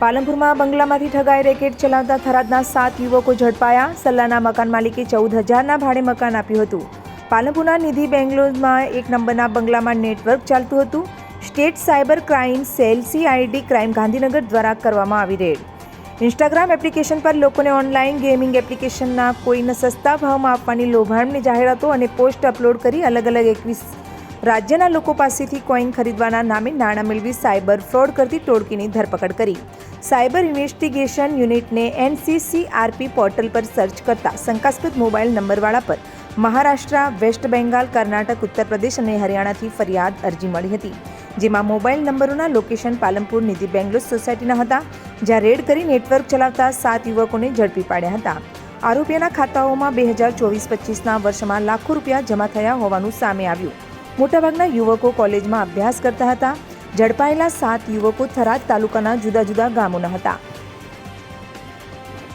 પાલનપુરમાં બંગલામાંથી ઠગાઈ racket ચલાવતા થરાદના 7 યુવકો ઝડપાયા. સલ્લાના મકાન માલિકે 14,000ના ભાડે મકાન આપ્યું હતું. પાલનપુરના નિધિ બેંગ્લોરમાં 1 નંબરના બંગલામાં નેટવર્ક ચાલતું હતું. State cyber crime cell CID crime Gandhinagar દ્વારા કરવામાં આવી રેડ. ઇન્સ્ટાગ્રામ એપ્લિકેશન પર લોકોને ઓનલાઈન ગેમિંગ એપ્લિકેશનના કોઈને સસ્તા ભાવમાં આપવાની લોભામણી જાહેરાતો અને પોસ્ટ અપલોડ કરી અલગ અલગ 21 રાજ્યના લોકો પાસેથી કોઈન ખરીદવાના નામે નાણાં મેળવી સાયબર ફ્રોડ કરતી ટોળકીની ધરપકડ કરી. સાયબર ઇન્વેસ્ટિગેશન યુનિટને NCCRP પોર્ટલ પર સર્ચ કરતા શંકાસ્પદ મોબાઈલ નંબરવાળા પર મહારાષ્ટ્ર, વેસ્ટ બેંગાલ, કર્ણાટક, ઉત્તર પ્રદેશ અને હરિયાણાથી ફરિયાદ અરજી મળી હતી, જેમાં મોબાઈલ નંબરોના લોકેશન પાલનપુર નિધિ બેંગ્લોર સોસાયટીના હતા, જ્યાં રેડ કરી નેટવર્ક ચલાવતા 7 યુવકોને ઝડપી પાડ્યા હતા. આરોપીઓના ખાતાઓમાં 2024-25ના વર્ષમાં લાખો રૂપિયા જમા થયા હોવાનું સામે આવ્યું. મોટાભાગના યુવકો કોલેજમાં અભ્યાસ કરતા હતા. ઝડપાયેલા 7 યુવકો થરાદ તાલુકાના જુદા જુદા ગામોના હતા.